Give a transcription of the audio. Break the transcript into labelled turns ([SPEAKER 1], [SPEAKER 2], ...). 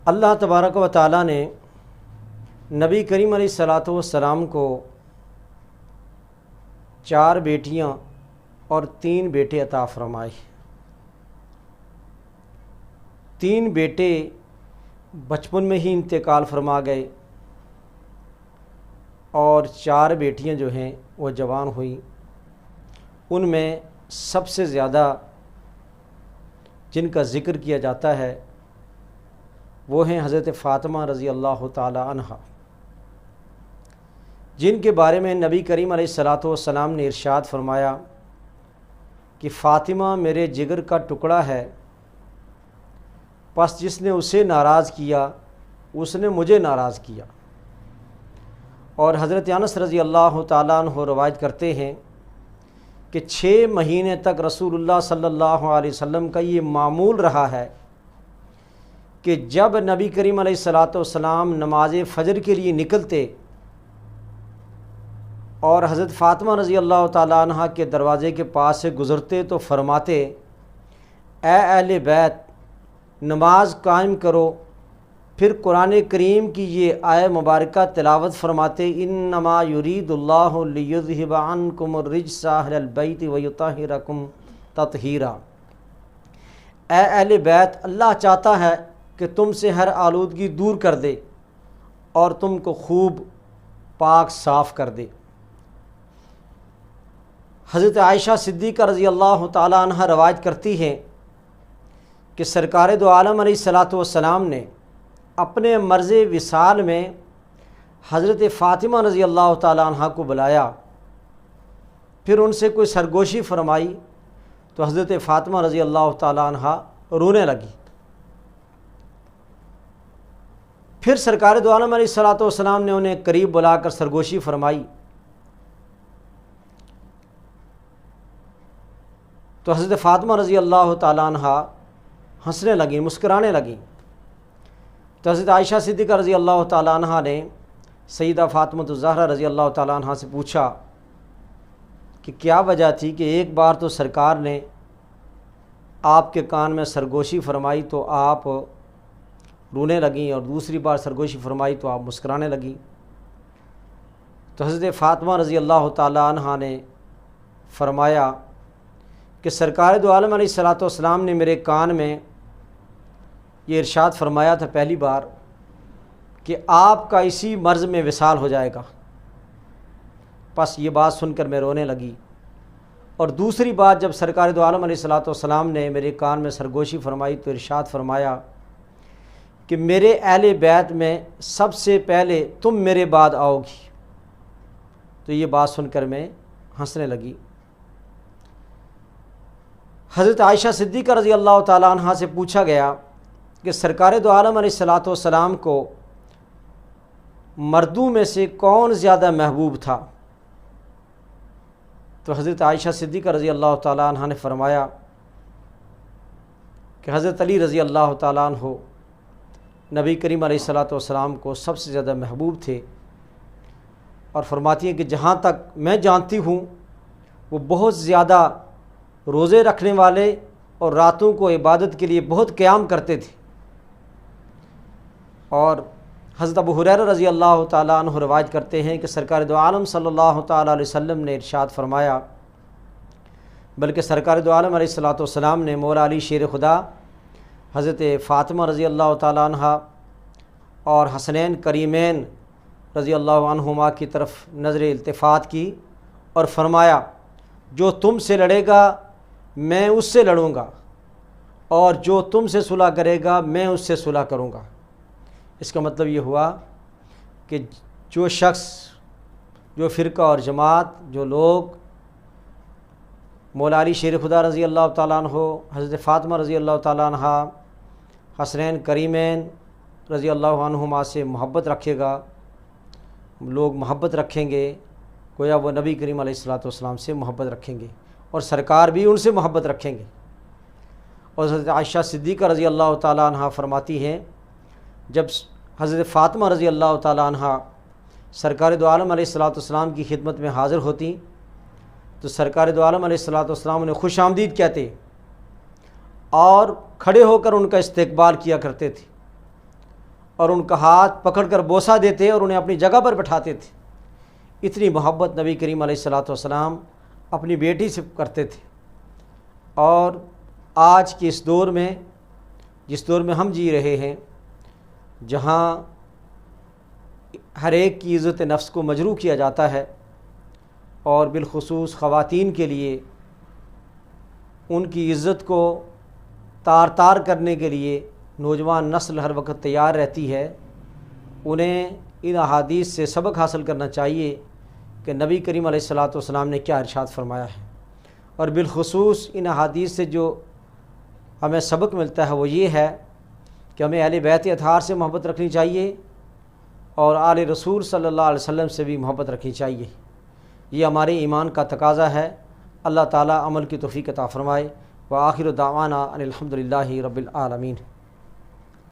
[SPEAKER 1] اللہ تبارک و تعالیٰ نے نبی کریم علیہ الصلاۃ والسلام کو 4 بیٹیاں اور 3 بیٹے عطا فرمائے۔ 3 بیٹے بچپن میں ہی انتقال فرما گئے اور 4 بیٹیاں جو ہیں وہ جوان ہوئیں۔ ان میں سب سے زیادہ جن کا ذکر کیا جاتا ہے وہ ہیں حضرت فاطمہ رضی اللہ تعالی عنہ، جن کے بارے میں نبی کریم علیہ الصلاۃ والسلام نے ارشاد فرمایا کہ فاطمہ میرے جگر کا ٹکڑا ہے، پس جس نے اسے ناراض کیا اس نے مجھے ناراض کیا۔ اور حضرت انس رضی اللہ تعالیٰ عنہ روایت کرتے ہیں کہ 6 مہینے تک رسول اللہ صلی اللہ علیہ وسلم کا یہ معمول رہا ہے کہ جب نبی کریم علیہ الصلاۃ والسلام نماز فجر کے لیے نکلتے اور حضرت فاطمہ رضی اللہ تعالیٰ عنہ کے دروازے کے پاس سے گزرتے تو فرماتے، اے اہل بیت نماز قائم کرو، پھر قرآن کریم کی یہ آیہ مبارکہ تلاوت فرماتے، انما یرید اللہ لیذھب عنکم الرجس اہل البیت ویطہرکم تطہیرا۔ اے اہل بیت، اللہ چاہتا ہے کہ تم سے ہر آلودگی دور کر دے اور تم کو خوب پاک صاف کر دے۔ حضرت عائشہ صدیقہ رضی اللہ تعالی عنہ روایت کرتی ہیں کہ سرکار دو عالم علیہ الصلاۃ والسلام نے اپنے مرض وصال میں حضرت فاطمہ رضی اللہ تعالی عنہ کو بلایا، پھر ان سے کوئی سرگوشی فرمائی تو حضرت فاطمہ رضی اللہ تعالی عنہ رونے لگی۔ پھر سرکار دو عالم علیہ الصلاۃ والسلام نے انہیں قریب بلا کر سرگوشی فرمائی تو حضرت فاطمہ رضی اللہ تعالیٰ عنہ ہنسنے لگیں، مسکرانے لگیں۔ تو حضرت عائشہ صدیقہ رضی اللہ تعالیٰ عنہ نے سیدہ فاطمہ الزہرا رضی اللہ تعالیٰ عنہ سے پوچھا کہ کیا وجہ تھی کہ ایک بار تو سرکار نے آپ کے کان میں سرگوشی فرمائی تو آپ رونے لگیں اور دوسری بار سرگوشی فرمائی تو آپ مسکرانے لگیں۔ تو حضرت فاطمہ رضی اللہ تعالیٰ عنہ نے فرمایا کہ سرکار دو عالم علیہ الصلاۃ والسلام نے میرے کان میں یہ ارشاد فرمایا تھا پہلی بار کہ آپ کا اسی مرض میں وصال ہو جائے گا، پس یہ بات سن کر میں رونے لگی۔ اور دوسری بات جب سرکار دو عالم علیہ الصلاۃ والسلام نے میرے کان میں سرگوشی فرمائی تو ارشاد فرمایا کہ میرے اہل بیت میں سب سے پہلے تم میرے بعد آؤ گی، تو یہ بات سن کر میں ہنسنے لگی۔ حضرت عائشہ صدیقہ رضی اللہ تعالیٰ عنہ سے پوچھا گیا کہ سرکار دو عالم علیہ الصلاۃ والسلام کو مردوں میں سے کون زیادہ محبوب تھا؟ تو حضرت عائشہ صدیقہ رضی اللہ تعالیٰ عنہ نے فرمایا کہ حضرت علی رضی اللہ تعالیٰ عنہ نبی کریم علیہ الصلاۃ والسلام کو سب سے زیادہ محبوب تھے، اور فرماتی ہیں کہ جہاں تک میں جانتی ہوں وہ بہت زیادہ روزے رکھنے والے اور راتوں کو عبادت کے لیے بہت قیام کرتے تھے۔ اور حضرت ابو ہریرہ رضی اللہ تعالیٰ عنہ روایت کرتے ہیں کہ سرکار دو عالم صلی اللہ تعالیٰ علیہ وسلم نے ارشاد فرمایا، بلکہ سرکار دو عالم علیہ الصلاۃ والسلام نے مولا علی شیر خدا حضرت فاطمہ رضی اللہ تعالیٰ عنہ اور حسنین کریمین رضی اللہ عنہما کی طرف نظر التفات کی اور فرمایا، جو تم سے لڑے گا میں اس سے لڑوں گا، اور جو تم سے صلح کرے گا میں اس سے صلح کروں گا۔ اس کا مطلب یہ ہوا کہ جو شخص، جو فرقہ اور جماعت، جو لوگ مولا علی شیر خدا رضی اللہ تعالیٰ عنہ، حضرت فاطمہ رضی اللہ تعالیٰ عنہ، حسنین کریمین رضی اللہ عنہما سے محبت رکھے گا، لوگ محبت رکھیں گے، گویا وہ نبی کریم علیہ الصلاۃ والسلام سے محبت رکھیں گے اور سرکار بھی ان سے محبت رکھیں گے۔ اور حضرت عائشہ صدیقہ رضی اللہ تعالیٰ عنہ فرماتی ہیں جب حضرت فاطمہ رضی اللہ تعالیٰ عنہ سرکار دو عالم علیہ الصلاۃ والسلام کی خدمت میں حاضر ہوتی تو سرکار دو عالم علیہ الصلاۃ والسلام انہیں خوش آمدید کہتے اور کھڑے ہو کر ان کا استقبال کیا کرتے تھے اور ان کا ہاتھ پکڑ کر بوسہ دیتے اور انہیں اپنی جگہ پر بٹھاتے تھے۔ اتنی محبت نبی کریم علیہ الصلوۃ والسلام اپنی بیٹی سے کرتے تھے۔ اور آج کے اس دور میں، جس دور میں ہم جی رہے ہیں، جہاں ہر ایک کی عزت نفس کو مجروح کیا جاتا ہے، اور بالخصوص خواتین کے لیے ان کی عزت کو تار تار کرنے کے لیے نوجوان نسل ہر وقت تیار رہتی ہے، انہیں ان احادیث سے سبق حاصل کرنا چاہیے کہ نبی کریم علیہ الصلوۃ والسلام نے کیا ارشاد فرمایا ہے۔ اور بالخصوص ان احادیث سے جو ہمیں سبق ملتا ہے وہ یہ ہے کہ ہمیں اہل بیت اطہار سے محبت رکھنی چاہیے اور آل رسول صلی اللہ علیہ وسلم سے بھی محبت رکھنی چاہیے۔ یہ ہمارے ایمان کا تقاضا ہے۔ اللہ تعالیٰ عمل کی توفیق عطا فرمائے۔ وآخر دعوانا ان الحمد للہ رب العالمین۔